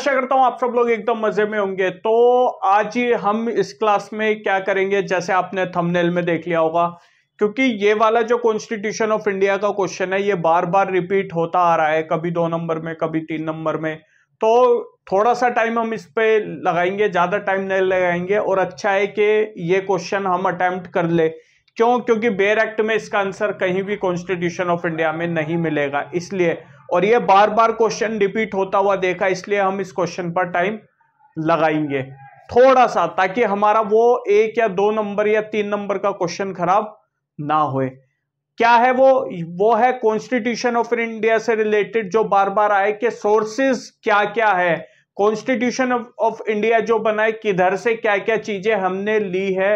आशा करता हूं आप सब लोग एकदम मजे में होंगे। तो आज ही हम इस क्लास में क्या करेंगे, जैसे आपने थंबनेल में देख लिया होगा, क्योंकि ये वाला जो कॉन्स्टिट्यूशन ऑफ इंडिया का क्वेश्चन है ये बार बार रिपीट होता आ रहा है, कभी 2 नंबर में, कभी 3 नंबर में। तो थोड़ा सा टाइम हम इस पे लगाएंगे, ज्यादा टाइम नहीं लगाएंगे। और अच्छा है कि ये क्वेश्चन हम अटेम्प्ट कर ले। क्यों? क्योंकि बेयर एक्ट में इसका आंसर कहीं भी कॉन्स्टिट्यूशन ऑफ इंडिया में नहीं मिलेगा, इसलिए। और ये बार बार क्वेश्चन रिपीट होता हुआ देखा, इसलिए हम इस क्वेश्चन पर टाइम लगाएंगे थोड़ा सा, ताकि हमारा वो 1 या 2 नंबर या 3 नंबर का क्वेश्चन खराब ना होए। क्या है वो है कॉन्स्टिट्यूशन ऑफ इंडिया से रिलेटेड जो बार बार आए कि सोर्सेज क्या क्या है, कॉन्स्टिट्यूशन ऑफ इंडिया जो बना है किधर से, क्या क्या चीजें हमने ली है,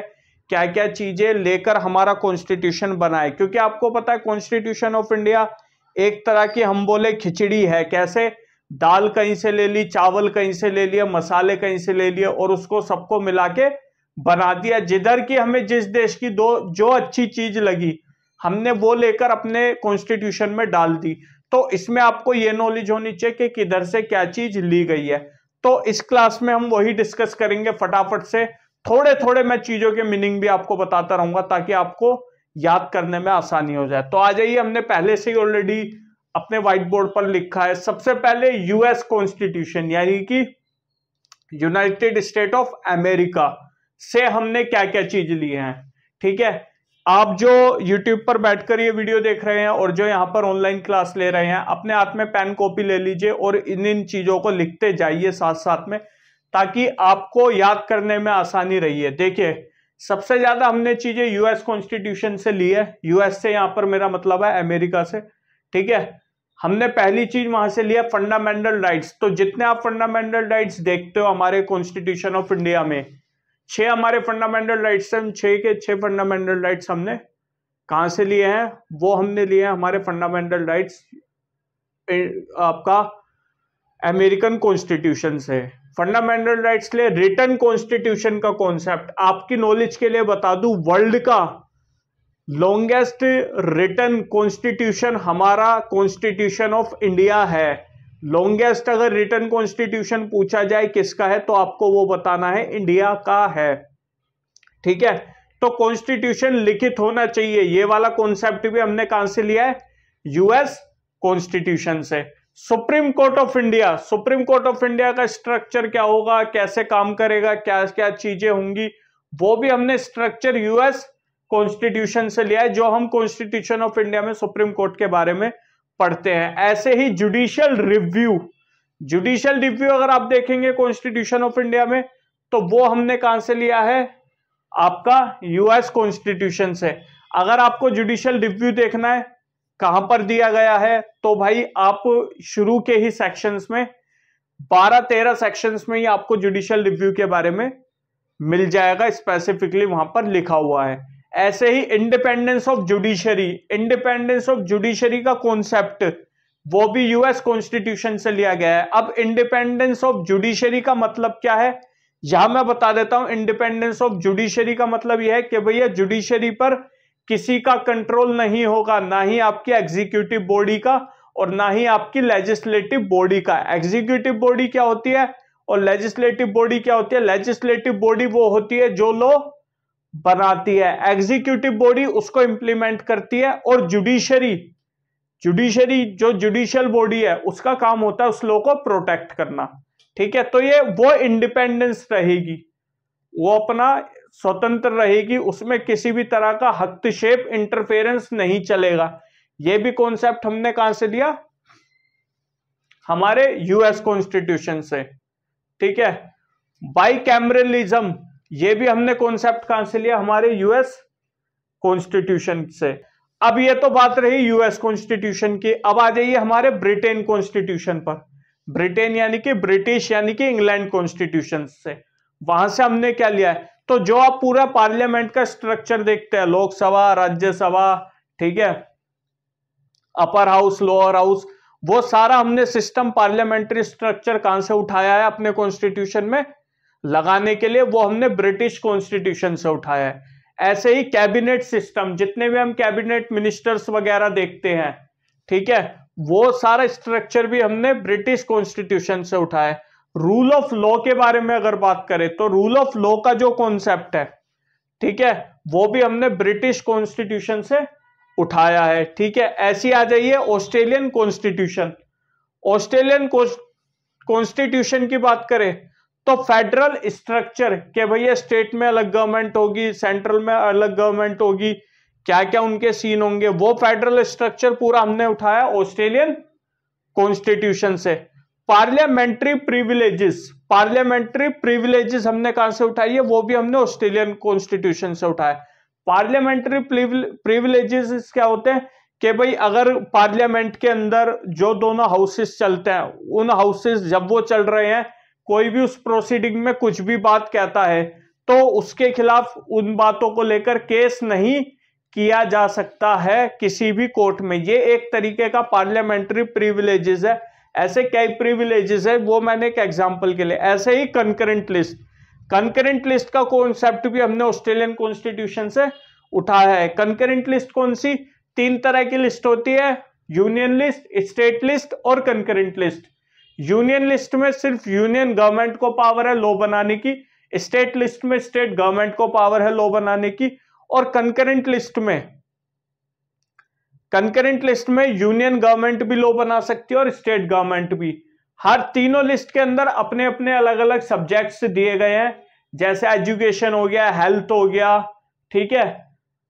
क्या क्या चीजें लेकर हमारा कॉन्स्टिट्यूशन बना है। क्योंकि आपको पता है कॉन्स्टिट्यूशन ऑफ इंडिया एक तरह की हम बोले खिचड़ी है। कैसे? दाल कहीं से ले ली, चावल कहीं से ले लिया, मसाले कहीं से ले लिए और उसको सबको मिला के बना दिया। जिधर की हमें जिस देश की जो अच्छी चीज लगी हमने वो लेकर अपने कॉन्स्टिट्यूशन में डाल दी। तो इसमें आपको ये नॉलेज होनी चाहिए कि किधर से क्या चीज ली गई है। तो इस क्लास में हम वही डिस्कस करेंगे फटाफट से। थोड़े थोड़े मैं चीजों के मीनिंग भी आपको बताता रहूंगा ताकि आपको याद करने में आसानी हो जाए। तो आ जाइए, हमने पहले से ही ऑलरेडी अपने व्हाइट बोर्ड पर लिखा है। सबसे पहले यूएस कॉन्स्टिट्यूशन यानी कि यूनाइटेड स्टेट ऑफ अमेरिका से हमने क्या क्या चीज ली है। ठीक है, आप जो यूट्यूब पर बैठकर ये वीडियो देख रहे हैं और जो यहाँ पर ऑनलाइन क्लास ले रहे हैं, अपने हाथ में पेन कॉपी ले लीजिए और इन चीजों को लिखते जाइए साथ साथ में, ताकि आपको याद करने में आसानी रही है। देखिए, सबसे ज्यादा हमने चीजें यूएस कॉन्स्टिट्यूशन से ली है। यूएस से यहां पर मेरा मतलब है अमेरिका से। ठीक है, हमने पहली चीज वहां से लिया फंडामेंटल राइट्स। तो जितने आप फंडामेंटल राइट्स देखते हो हमारे कॉन्स्टिट्यूशन ऑफ इंडिया में, 6 हमारे फंडामेंटल राइट्स हैं। 6 के 6 फंडामेंटल राइट्स हमने कहां से लिए हैं? वो हमने लिए हैं हमारे फंडामेंटल राइट्स आपका अमेरिकन कॉन्स्टिट्यूशन से। फंडामेंटल राइट्स के लिए रिटन कॉन्स्टिट्यूशन का कॉन्सेप्ट आपकी नॉलेज के लिए बता दूं, वर्ल्ड का लॉन्गेस्ट रिटन कॉन्स्टिट्यूशन हमारा कॉन्स्टिट्यूशन ऑफ इंडिया है। लॉन्गेस्ट अगर रिटन कॉन्स्टिट्यूशन पूछा जाए किसका है तो आपको वो बताना है इंडिया का है। ठीक है, तो कॉन्स्टिट्यूशन लिखित होना चाहिए। ये वाला कॉन्सेप्ट भी हमने कहां से लिया है? यूएस कॉन्स्टिट्यूशन से। Supreme court of India, supreme court of India का स्ट्रक्चर क्या होगा, कैसे काम करेगा, क्या क्या चीजें होंगी, वो भी हमने स्ट्रक्चर यूएस कॉन्स्टिट्यूशन से लिया है, जो हम कॉन्स्टिट्यूशन ऑफ इंडिया में सुप्रीम कोर्ट के बारे में पढ़ते हैं। ऐसे ही जुडिशियल रिव्यू, जुडिशियल रिव्यू अगर आप देखेंगे कॉन्स्टिट्यूशन ऑफ इंडिया में तो वो हमने कहां से लिया है? आपका यूएस कॉन्स्टिट्यूशन से। अगर आपको जुडिशियल रिव्यू देखना है कहां पर दिया गया है, तो भाई आप शुरू के ही सेक्शंस में 12-13 सेक्शंस में ही आपको जुडिशियल रिव्यू के बारे में मिल जाएगा, स्पेसिफिकली वहां पर लिखा हुआ है। ऐसे ही independence of judiciary, independence of judiciary का कॉन्सेप्ट वो भी यूएस कॉन्स्टिट्यूशन से लिया गया है। अब इंडिपेंडेंस ऑफ जुडिशरी का मतलब क्या है यहां मैं बता देता हूं। इंडिपेंडेंस ऑफ जुडिशरी का मतलब यह है कि भैया जुडिशरी पर किसी का कंट्रोल नहीं होगा, ना ही आपकी एग्जीक्यूटिव बॉडी का और ना ही आपकी लेजिस्लेटिव बॉडी का। एग्जीक्यूटिव बॉडी क्या होती है और लेजिस्लेटिव बॉडी क्या होती है? लेजिस्लेटिव बॉडी वो होती है जो लॉ बनाती है, एग्जीक्यूटिव बॉडी उसको इंप्लीमेंट करती है, और जुडिशरी, जुडिशरी जो जुडिशियल बॉडी है उसका काम होता है उस लॉ को प्रोटेक्ट करना। ठीक है, तो ये वो इंडिपेंडेंस रहेगी, वो अपना स्वतंत्र रहेगी, उसमें किसी भी तरह का हस्तक्षेप, इंटरफेरेंस नहीं चलेगा। ये भी कॉन्सेप्ट हमने कहां से लिया? हमारे यूएस कॉन्स्टिट्यूशन से। ठीक है, बाइकैमरलिज्म, ये भी हमने कॉन्सेप्ट कहां से लिया? हमारे यूएस कॉन्स्टिट्यूशन से। अब ये तो बात रही यूएस कॉन्स्टिट्यूशन की। अब आ जाइए हमारे ब्रिटेन कॉन्स्टिट्यूशन पर। ब्रिटेन यानी कि ब्रिटिश यानी कि इंग्लैंड कॉन्स्टिट्यूशन से। वहां से हमने क्या लिया है? तो जो आप पूरा पार्लियामेंट का स्ट्रक्चर देखते हैं, लोकसभा, राज्यसभा, ठीक है, अपर हाउस, लोअर हाउस, वो सारा हमने सिस्टम, पार्लियामेंट्री स्ट्रक्चर कहां से उठाया है अपने कॉन्स्टिट्यूशन में लगाने के लिए? वो हमने ब्रिटिश कॉन्स्टिट्यूशन से उठाया है। ऐसे ही कैबिनेट सिस्टम, जितने भी हम कैबिनेट मिनिस्टर्स वगैरह देखते हैं, ठीक है, वो सारा स्ट्रक्चर भी हमने ब्रिटिश कॉन्स्टिट्यूशन से उठाया है। रूल ऑफ लॉ के बारे में अगर बात करें तो रूल ऑफ लॉ का जो कॉन्सेप्ट है, ठीक है, वो भी हमने ब्रिटिश कॉन्स्टिट्यूशन से उठाया है। ठीक है, ऐसी आ जाइए ऑस्ट्रेलियन कॉन्स्टिट्यूशन। ऑस्ट्रेलियन कॉन्स्टिट्यूशन की बात करें तो फेडरल स्ट्रक्चर के भैया स्टेट में अलग गवर्नमेंट होगी, सेंट्रल में अलग गवर्नमेंट होगी, क्या क्या उनके सीन होंगे, वो फेडरल स्ट्रक्चर पूरा हमने उठाया ऑस्ट्रेलियन कॉन्स्टिट्यूशन से। पार्लियामेंट्री प्रिविलेजेस, पार्लियामेंट्री प्रिविलेजेस हमने कहां से उठाई है, वो भी हमने ऑस्ट्रेलियन कॉन्स्टिट्यूशन से उठाया। पार्लियामेंट्री प्रिविलेजेस क्या होते हैं कि भाई अगर पार्लियामेंट के अंदर जो दोनों हाउसेस चलते हैं, उन हाउसेस जब वो चल रहे हैं, कोई भी उस प्रोसीडिंग में कुछ भी बात कहता है तो उसके खिलाफ उन बातों को लेकर केस नहीं किया जा सकता है किसी भी कोर्ट में। ये एक तरीके का पार्लियामेंट्री प्रिविलेजेस है। ऐसे कई प्रिविलेजेस है, वो मैंने एक एग्जांपल के लिए। ऐसे ही कंकरेंट लिस्ट, कंकरेंट लिस्ट का कॉन्सेप्ट भी हमने ऑस्ट्रेलियन कॉन्स्टिट्यूशन से उठाया है। कंकरेंट लिस्ट कौन सी? 3 तरह की लिस्ट होती है, यूनियन लिस्ट, स्टेट लिस्ट और कंकरेंट लिस्ट। यूनियन लिस्ट में सिर्फ यूनियन गवर्नमेंट को पावर है लॉ बनाने की, स्टेट लिस्ट में स्टेट गवर्नमेंट को पावर है लॉ बनाने की, और कंकरेंट लिस्ट में यूनियन गवर्नमेंट भी लॉ बना सकती है और स्टेट गवर्नमेंट भी। हर तीनों लिस्ट के अंदर अपने अपने अलग अलग सब्जेक्ट्स दिए गए हैं, जैसे एजुकेशन हो गया, हेल्थ हो गया, ठीक है,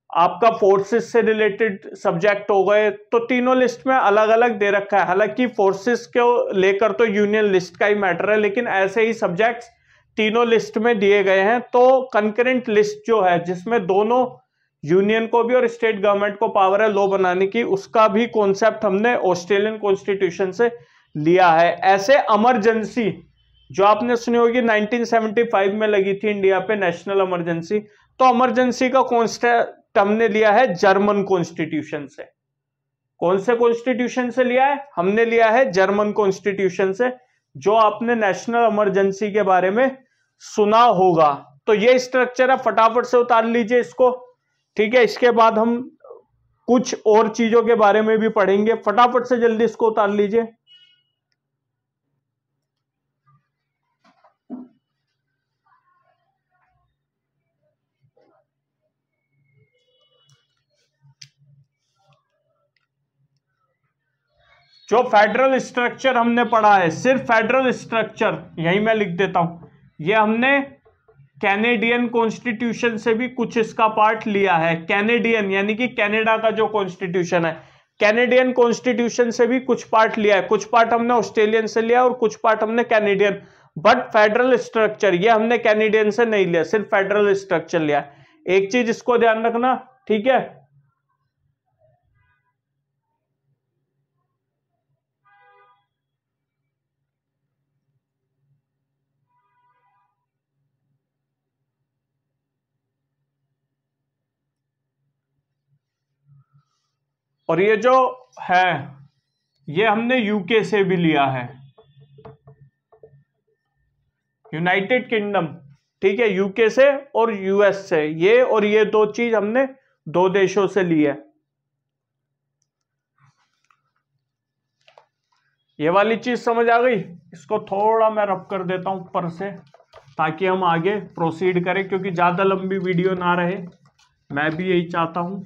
आपका फोर्सेस से रिलेटेड सब्जेक्ट हो गए, तो तीनों लिस्ट में अलग अलग दे रखा है। हालांकि फोर्सेस को लेकर तो यूनियन लिस्ट का ही मैटर है, लेकिन ऐसे ही सब्जेक्ट्स तीनों लिस्ट में दिए गए हैं। तो कंकरेंट लिस्ट जो है, जिसमें दोनों यूनियन को भी और स्टेट गवर्नमेंट को पावर है लॉ बनाने की, उसका भी कॉन्सेप्ट हमने ऑस्ट्रेलियन कॉन्स्टिट्यूशन से लिया है। ऐसे इमरजेंसी जो आपने सुनी होगी 1975 में लगी थी इंडिया पे नेशनल इमरजेंसी, तो इमरजेंसी का कॉन्सेप्ट हमने लिया है जर्मन कॉन्स्टिट्यूशन से। कौन से कॉन्स्टिट्यूशन से लिया है? हमने लिया है जर्मन कॉन्स्टिट्यूशन से, जो आपने नेशनल इमरजेंसी के बारे में सुना होगा। तो ये स्ट्रक्चर है, फटाफट से उतार लीजिए इसको, ठीक है। इसके बाद हम कुछ और चीजों के बारे में भी पढ़ेंगे, फटाफट से जल्दी इसको उतार लीजिए। जो फेडरल स्ट्रक्चर हमने पढ़ा है, सिर्फ फेडरल स्ट्रक्चर यही मैं लिख देता हूं, ये हमने कैनेडियन कॉन्स्टिट्यूशन से भी कुछ इसका पार्ट लिया है। कैनेडियन यानी कि कनाडा का जो कॉन्स्टिट्यूशन है, कैनेडियन कॉन्स्टिट्यूशन से भी कुछ पार्ट लिया है। कुछ पार्ट हमने ऑस्ट्रेलियन से लिया और कुछ पार्ट हमने कैनेडियन, बट फेडरल स्ट्रक्चर ये हमने कैनेडियन से नहीं लिया, सिर्फ फेडरल स्ट्रक्चर लिया। एक चीज इसको ध्यान रखना, ठीक है। और ये जो है ये हमने यूके से भी लिया है, यूनाइटेड किंगडम, ठीक है, यूके से और यूएस से। ये और ये दो चीज हमने दो देशों से ली है। ये वाली चीज समझ आ गई? इसको थोड़ा मैं रब कर देता हूं ऊपर से, ताकि हम आगे प्रोसीड करें, क्योंकि ज्यादा लंबी वीडियो ना रहे, मैं भी यही चाहता हूं।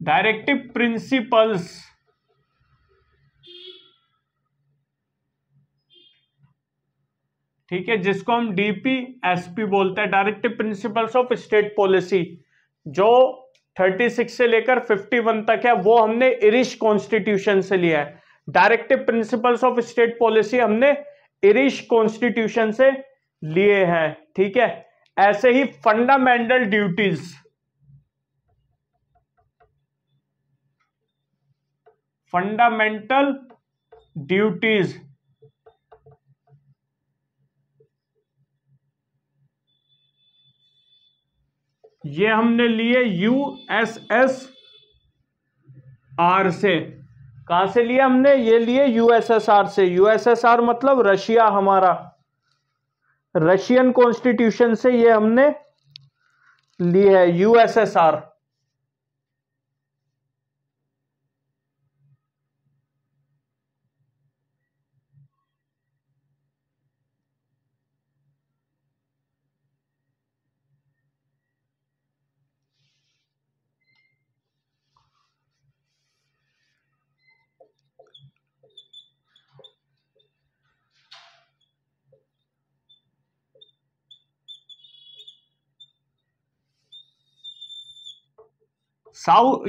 डायरेक्टिव प्रिंसिपल्स, ठीक है, जिसको हम डीपीएसपी बोलते हैं, directive principles of state policy, जो 36 से लेकर 51 तक है, वो हमने इरिश कॉन्स्टिट्यूशन से लिया है। Directive principles of state policy हमने इरिश कॉन्स्टिट्यूशन से लिए हैं, ठीक है। ऐसे ही फंडामेंटल ड्यूटीज, फंडामेंटल ड्यूटीज ये हमने लिए यूएसएसआर से। कहां से लिए हमने? ये लिए यूएसएसआर से। यूएसएसआर मतलब रशिया, हमारा रशियन कॉन्स्टिट्यूशन से ये हमने ली है यूएसएसआर।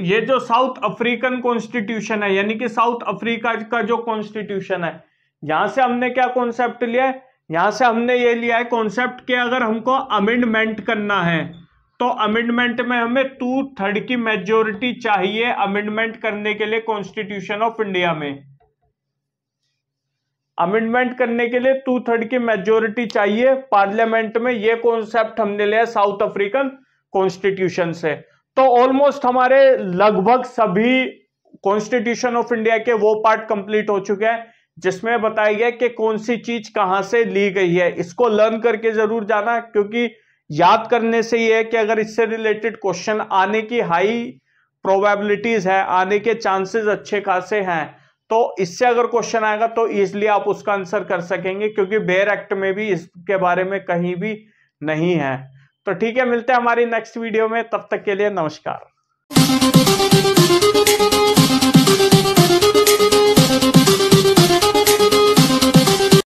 ये जो साउथ अफ्रीकन कॉन्स्टिट्यूशन है, यानी कि साउथ अफ्रीका का जो कॉन्स्टिट्यूशन है, यहां से हमने क्या कॉन्सेप्ट लिया है? यहां से हमने ये लिया है कॉन्सेप्ट कि अगर हमको अमेंडमेंट करना है तो अमेंडमेंट में हमें 2/3 की मेजोरिटी चाहिए अमेंडमेंट करने के लिए कॉन्स्टिट्यूशन ऑफ इंडिया में। अमेंडमेंट करने के लिए 2/3 की मेजोरिटी चाहिए पार्लियामेंट में। ये कॉन्सेप्ट हमने लिया साउथ अफ्रीकन कॉन्स्टिट्यूशन से। तो ऑलमोस्ट हमारे लगभग सभी कॉन्स्टिट्यूशन ऑफ इंडिया के वो पार्ट कंप्लीट हो चुके हैं जिसमें बताया गया कि कौन सी चीज कहां से ली गई है। इसको लर्न करके जरूर जाना, क्योंकि याद करने से ये है कि अगर इससे रिलेटेड क्वेश्चन आने की हाई प्रोबेबिलिटीज है, आने के चांसेस अच्छे खासे हैं, तो इससे अगर क्वेश्चन आएगा तो इजिली आप उसका आंसर कर सकेंगे, क्योंकि बेयर एक्ट में भी इसके बारे में कहीं भी नहीं है। तो ठीक है, मिलते हैं हमारी नेक्स्ट वीडियो में, तब तक के लिए नमस्कार।